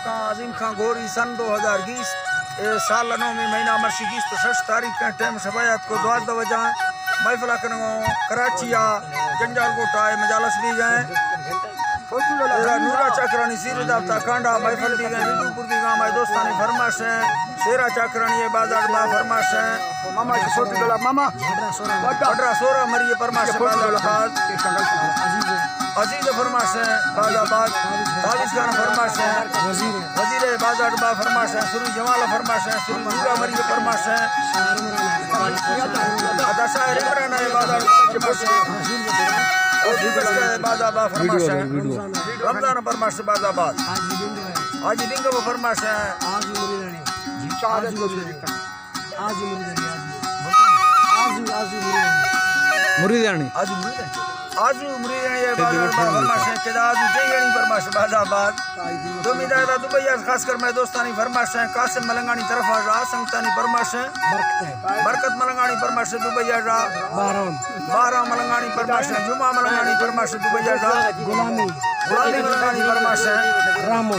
का अजीम खां गोरी सन 2020 साल 9 महीना मर्शिकीस तो 6 तारीख के टाइम शबायत को दुआ दवजा महफिल कनो कराची आ जंजाल कोटा है मजालस भी गए नूरा चक्रानी सीर दाता कांडा महफिल भी गए विदुपुर भी गांव है दोस्तानी फरमाश है शेरा चक्रानी है बाजार बा फरमाश है मामा की छोटी गला मामा बड़ा सोरा मरिए फरमाश है बाजार बाज अजीज फरमाश है बाजाबाद ताबिज खान फरमाश है वजीर बाजार बा फरमाश है सुरी जमाल फरमाश है सुरी नूरा मरिए फरमाश है दशहरे इमरान है बाजार फरमाश है बाजाबा फरमाश है रमजान फरमाश है बाजाबाद आज दिन को फरमाश है मुरीदानी आज मुरीदानी ये बाजार फरमाश है के आज जेगणी फरमाश बाजाबाद दो मिदार दुबई खास कर मैं दोस्तानी फरमाश है कासिम मलंगानी तरफ आ संगतानी फरमाश है बरकत मलंगानी फरमाश है दुबई आ बारह मलंगानी फरमाश है जुमा मलंगानी फरमाश है दुबई आ गुलामी मलंगानी फरमाश है रामो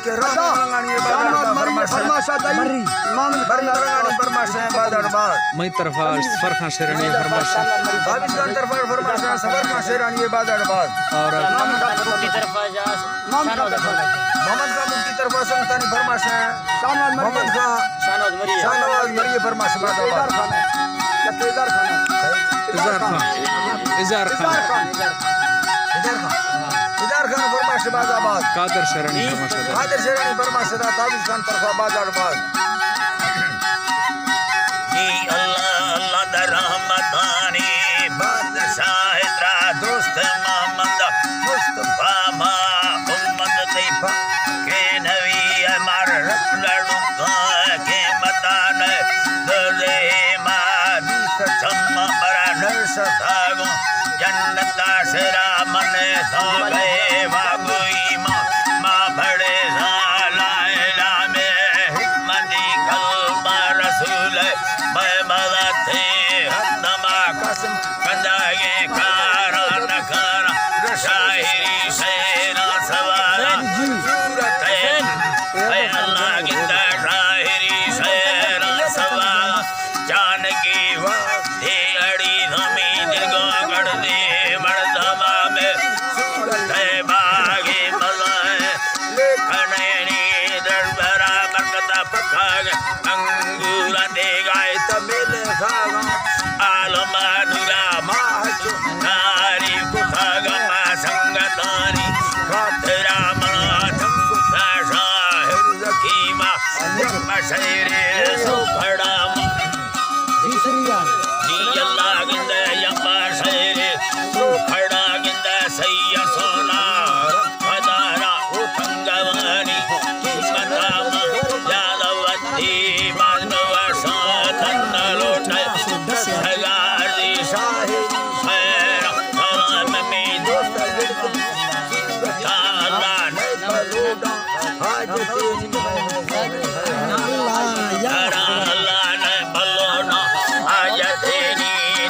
के राम मलंगानी ये बाजार फरमाश है marri मलंगानी फरमाश है बाजार बाद मई तरफ फरखा शेरानी फरमाश है पाकिस्तान तरफ फरमाश है सबर का शेरानी ये बाजार बाद और की तरफ जा मोहम्मद का मुफ्ती तरफ संगतानी फरमाश है मोहम्मद का शाहनवाज मरिए फरमाश बाजार इजार खान फरमाश बाजाबाद कादर शेरानी फरमाश है कादर शेरानी फरमाश है ताबिज खान तरफा बाजाबाद जी अल्लाह अल्लाह दा रहमतानी बादशाह दा दोस्त मोहम्मद मुस्तफा मा उम्मत तैफा के नबी अमर लड़ू के मतान दले मा दिस चम्मा बरा नरसतागो जन्नता शेरा मने सोले वागुई मा बड़े लाला में हिकमती कलमा रसूल थे हदमा कसम कंदागे कारा नकारा शायरी शेरा सवारा सूरत है अल्लाह गिंदा शायरी शेरा सवारा जान की वादे अड़ी धमी दिल को गड़ दे मर्दमा में सूरत है बागे मज़ा लेखने दरबारा बरकता पकाग अंगूरा दे गाए तमिल सागा आलमा दुरा माचो नारी कुथागा मा संगतानी खातरा मना तंकु शाहिर जकीमा मशरे सुखड़ा जी अल्लाह गिंदे यम्मा शेरे सुखड़ा गिंदे सैया सोना हजारा उठंगवानी किस्मताम यादवती बाजनवासा तन्नलोट हजार दी शाहिद खैर कलाम में दोस्त ताला ने बलोडा हाजती अल्लाह ने बलोडा हाजती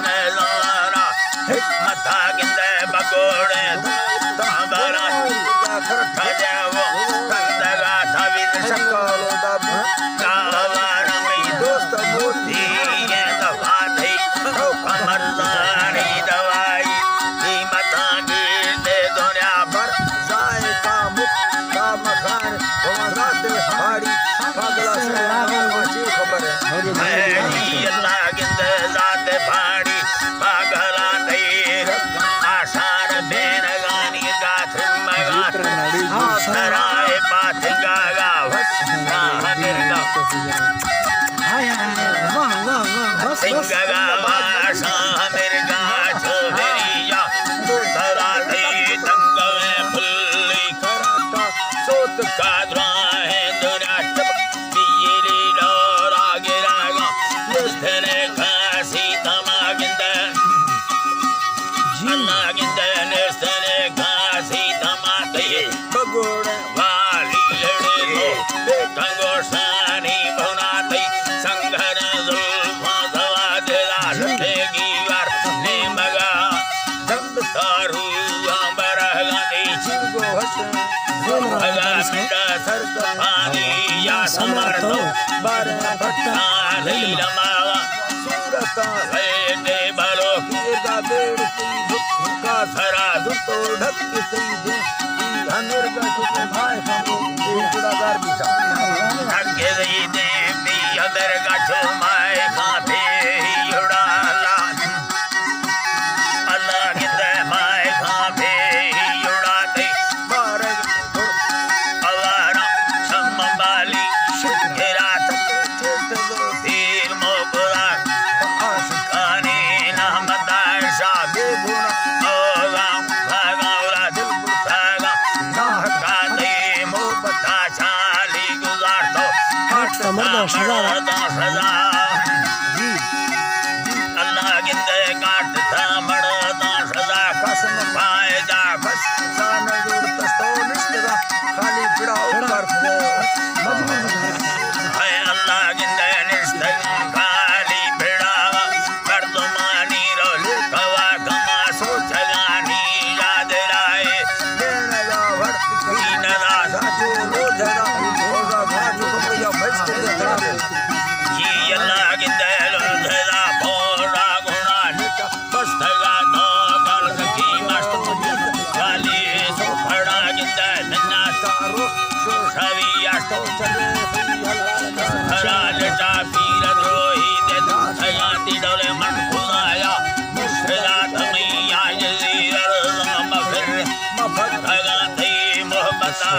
ने लारा हिकमत गिंदे बगोड़े ताबरा खरखा जाओ तंदगा ताविद शक्लो दब कावार में दोस्त मोती ये दफा थी तो कमरदारी दवाई कीमतां दे दुनिया भर जायका मुख का मकान वरात हाड़ी पागला से मुझे खबर है अल्लाह गिंदे जात फाड़ी पागला दे आशार बेनगानी गाथ मगाथ आसराए बात गागा वसना हगिरगा सिंगगा वाशा मिर्गा छोरिया दूसरा दे तंगवे फुल्ली कराटा सोत कादरा है दुनिया चप दियली लोरा गिरागा निस्तने खासी तमागिंदे अल्लाह गिंदे निस्तने खासी तमाते बगोड़े वाली लड़े को देखंगो सानी भुनाते संघर जुल्फा दवा दिला लटेगी वार ने मगा जब तारू बरगा दे चिंगो हसन मगा मिटा पानी या समर तो ताली लमावा दे बलोच का सरा तो ढक से ढके दे अदर का छुमाए खाते उड़ाला अल्लाह के माए खाते उड़ाते अवारा सम्माली शुक्रिया तीर मोबरा आशिकाने नामदार शाबे गुना ओगा भागा दिल बुतागा नाहकाते मोहब्बता चाली गुजार तो अल्लाह गिंदे काट था मरदा सदा कसम पाए जा बस सान दूर तस्तो निष्ठा खाली बिड़ाओ कर है अल्लाह गिंदे निष्ठा खाली बिड़ावा मर्दमानी रोल कवा कमा सोचगानी याद राए देना जा वर्ती नदा साचो रोजरा होगा भाजो कमरिया बच के ये अल्लाह गिंदे लोधरा बोरा गुना निका बस तगा तो कर सकी मस्त वाली सो फड़ा गिंदे नन्ना तारो सो सविया तो चले हरा लटा पीर द्रोही दे थया तिडोले मन खुदाया मुश्किला तमैया जजीर मफर मफर थगा थी मोहब्बता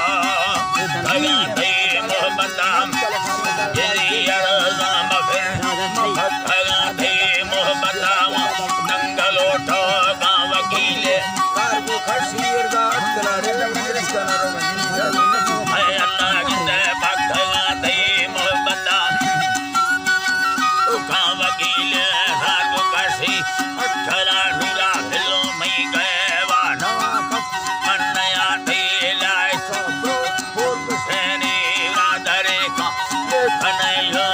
थगा थी मोहब्बता जजीर मफर मफर थगा थी मोहब्बता नंगलो ठो का वकीले कारबो खशीर गा अतला रे मजलिस का नरो है अल्लाह गिंदे भगवा थी मोहब्बता का वकीले रात कशी अठला नुरा दिलो मई गए वा नवा कप मनया थी लाए सो फूल सेनी राधरे का कनैयो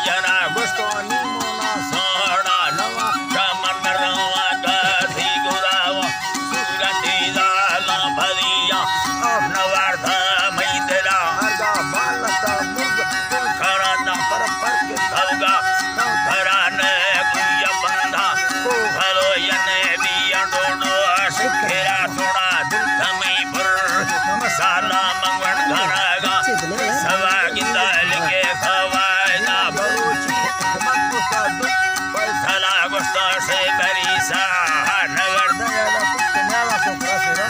जना गुस्तो निमोना सोड़ा नवा कमन रवा कथी गुरावा सूरती जाला भरिया अपना वार्ता मैदरा हरगा बालता मुर्ग खराना पर के खलगा खराने गुया बंधा को भलो यने बिया डोडो शुक्रिया थोड़ा दिल थमी पर मसाला मंगण घरागा सवा गिंदा लिखे खवाना बलोची मक्का पैसला गुस्ता से बरीसा नगर दयाला कुछ नाला सो प्रसरा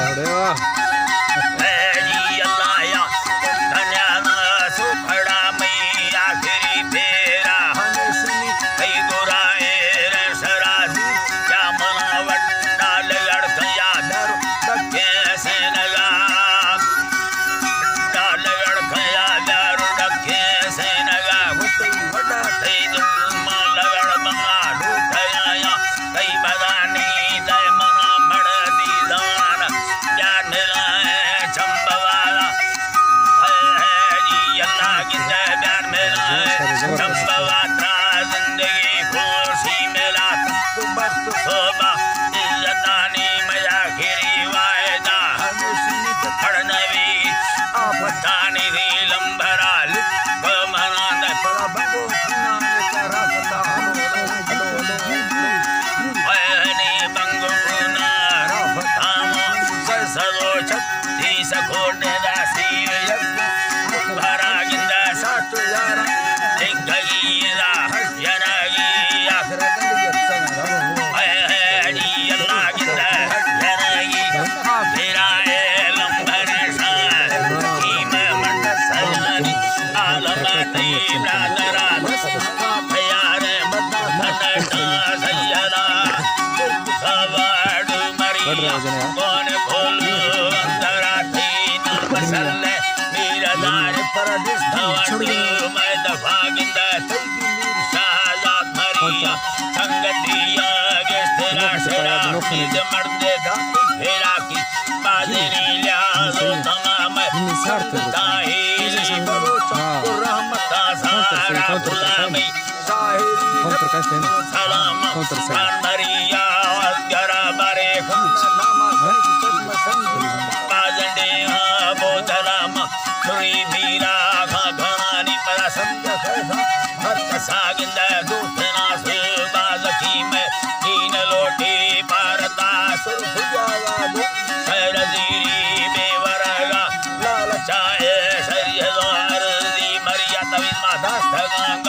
अरे वाह जी अल्लाह या धन्याना सुखड़ा मई आखिरी फेरा हमेशनी कई गुराए रे सराजी क्या मनावट डाल लड़कया डर डके से नगा डाल लड़कया डर डके से नगा हुई वडा थे जुल्म लगड़ बंगा लूटया कई बगानी दय मना मड़दी जवान जान लाए चंबवाला है जी अल्लाह की जान में चंबवात्रा जिंदगी खुशी मिला तो बस सोबा इज्जतानी मया खिरी वायदा हमेशा खड़नवी आपतानी दी लंबरा लिख मना दे पर बगो नाम का रास्ता हनी बंगो ना राफताम ससलो छत्ती सकोटे दासी भरा गिंदा सात यार एक गईरा यनागी आखिर हनी अल्लाह गिंदा यनागी मेरा लंबर सा कीम मंड सलानी आलमती ब्रादरा प्यार मत नटा सैयदा सवाड़ मरिया कौन खोलू अंदरा थी ना मसले मेरा दार पर दिस्तवाड़ू मैं दफा गिंदा शाहजाद मरिया संगतिया गेस्तेरा शेरा नीज मर्दे धाती फेरा की बाजरी लिया लो तमाम ताही बलोचा रहमत सारा गुलामी साहिरी सलाम मरिया असघर बारे नामा हर कसागिंद दूसना से बालकी में तीन लोटी पारता सुर खुजावा दो शहर जीरी बेवरगा लाल चाहे शरीर दी मरिया तविज मा दास्तान